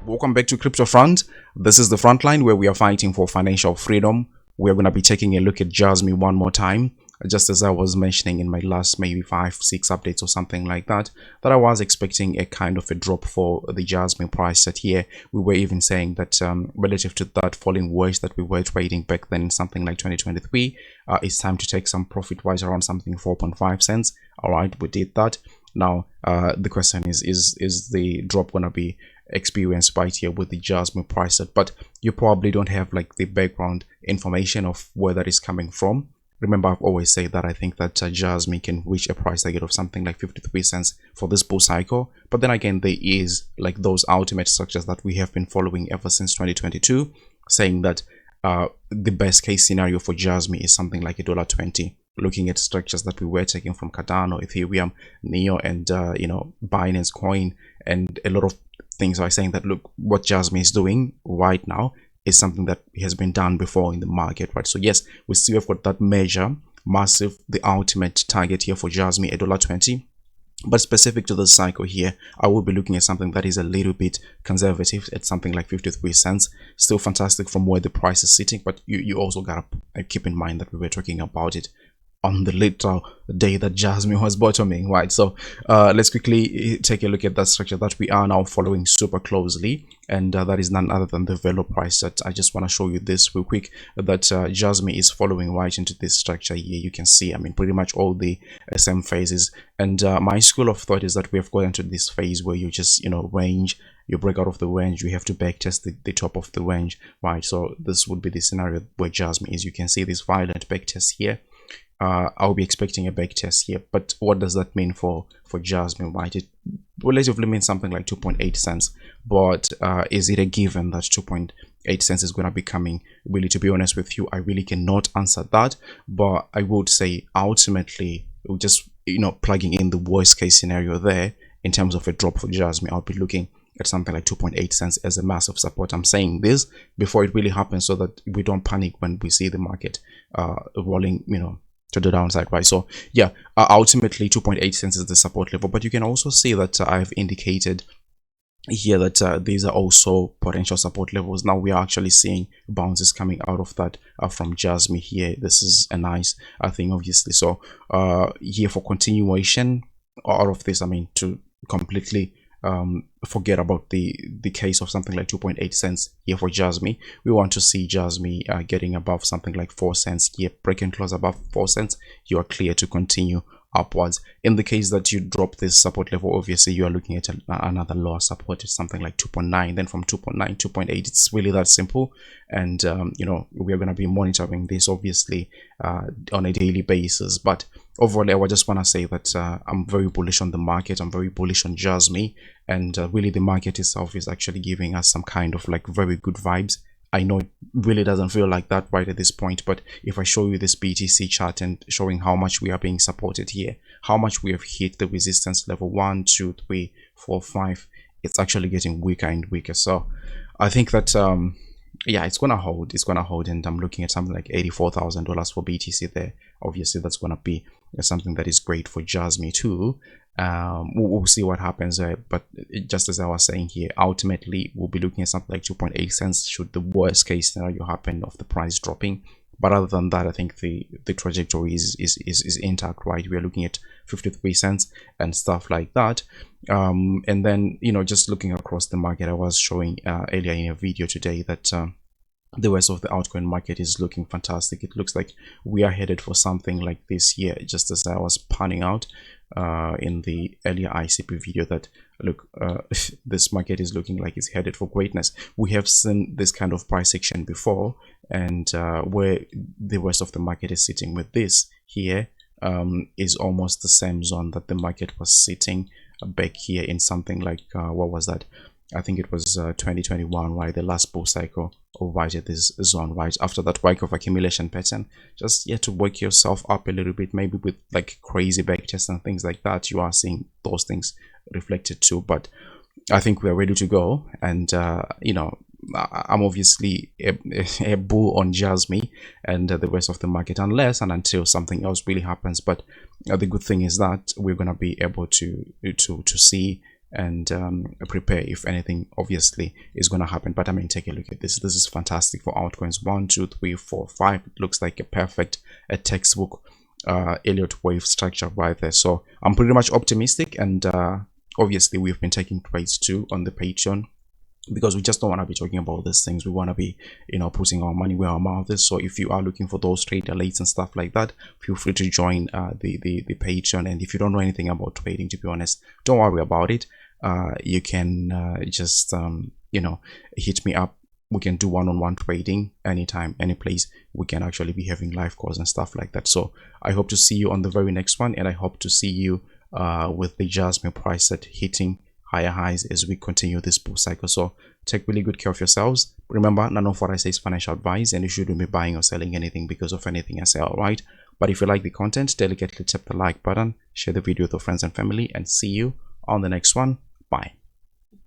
Welcome back to Crypto Front. This is the front line where we are fighting for financial freedom. We're going to be taking a look at JASMY one more time. Just as I was mentioning in my last maybe 5-6 updates or something like that, that I was expecting a kind of a drop for the JASMY price set here. We were even saying that relative to that falling wedge that we were trading back then in something like 2023, it's time to take some profit wise around something 4.5 cents. All right, we did that. Now the question is the drop gonna be experienced right here with the JASMY price set? But you probably don't have like the background information of where that is coming from. Remember, I've always said that I think that JASMY can reach a price target of something like 53 cents for this bull cycle. But then again, there is like those ultimate structures that we have been following ever since 2022, saying that the best case scenario for JASMY is something like $1.20. Looking at structures that we were taking from Cardano, Ethereum, Neo, and Binance Coin, and a lot of things are saying that look, what JASMY is doing right now is something that has been done before in the market, right? So yes, we still have got that measure, massive, the ultimate target here for JASMY, $1.20. But specific to this cycle here, I will be looking at something that is a little bit conservative at something like 53 cents. Still fantastic from where the price is sitting, but you also gotta keep in mind that we were talking about it on the literal day that JASMY was bottoming, right? So let's quickly take a look at that structure that we are now following super closely, and that is none other than the velo price set. I just want to show you this real quick, that JASMY is following right into this structure here. You can see, I mean, pretty much all the same phases, and my school of thought is that we have gotten to this phase where you just range, you break out of the range, you have to backtest the top of the range, right? So this would be the scenario where JASMY is. You can see this violent backtest here. I'll be expecting a back test here, but what does that mean for JASMY, right? It relatively means something like 2.8 cents, but is it a given that 2.8 cents is going to be coming? Really, to be honest with you, I really cannot answer that, but I would say ultimately, just plugging in the worst case scenario there in terms of a drop for JASMY, I'll be looking at something like 2.8 cents as a massive support. I'm saying this before it really happens so that we don't panic when we see the market rolling to the downside, right? So yeah, ultimately 2.8 cents is the support level, but you can also see that I've indicated here that these are also potential support levels. Now we are actually seeing bounces coming out of that from JASMY here. This is a nice thing, obviously. So here for continuation out of this, I mean, to completely forget about the case of something like 2.8 cents here for JASMY. We want to see JASMY getting above something like 4 cents here, breaking close above 4 cents. You are clear to continue upwards. In the case that you drop this support level, obviously you are looking at another lower support at something like 2.9. Then from 2.9, 2.8, it's really that simple. And we are going to be monitoring this obviously on a daily basis. But overall, I just want to say that I'm very bullish on the market. I'm very bullish on JASMY, and really the market itself is actually giving us some kind of like very good vibes. I know it really doesn't feel like that right at this point, but if I show you this BTC chart and showing how much we are being supported here, how much we have hit the resistance level 1, 2, 3, 4, 5, it's actually getting weaker and weaker. So I think that yeah, it's gonna hold, and I'm looking at something like $84,000 for BTC there. Obviously that's gonna be something that is great for JASMY too. We'll see what happens there, but just as I was saying here, ultimately we'll be looking at something like 2.8 cents should the worst case scenario happen of the price dropping. But other than that, I think the trajectory is intact, right? We are looking at 53 cents and stuff like that. And then just looking across the market, I was showing earlier in a video today that the rest of the altcoin market is looking fantastic. It looks like we are headed for something like this here, just as I was panning out in the earlier ICP video, that look, this market is looking like it's headed for greatness. We have seen this kind of price action before, and where the rest of the market is sitting with this here is almost the same zone that the market was sitting back here in something like what was that? I think it was 2021, right? The last bull cycle, or right at this zone, right after that wake of accumulation pattern. Just to wake yourself up a little bit, maybe with like crazy backtests and things like that. You are seeing those things reflected too, but I think we're ready to go. And I'm obviously a bull on JASMY and the rest of the market, unless and until something else really happens. But the good thing is that we're gonna be able to see and prepare if anything obviously is going to happen. But I mean, take a look at this. This is fantastic for altcoins. 1 2 3 4 5. It looks like a perfect textbook Elliott wave structure right there. So I'm pretty much optimistic, and obviously we've been taking trades too on the Patreon, because we just don't want to be talking about these things. We want to be, you know, putting our money where our mouth is. So if you are looking for those trade alerts and stuff like that, feel free to join the Patreon. And if you don't know anything about trading, to be honest, don't worry about it. You can just you know, hit me up. We can do one-on-one trading anytime, any place. We can actually be having live calls and stuff like that. So I hope to see you on the very next one, and I hope to see you with the JASMY price set hitting higher highs as we continue this bull cycle. So take really good care of yourselves. Remember, none of what I say is financial advice, and you shouldn't be buying or selling anything because of anything I say, all right? But if you like the content, delicately tap the like button, share the video with your friends and family, and see you on the next one. Bye.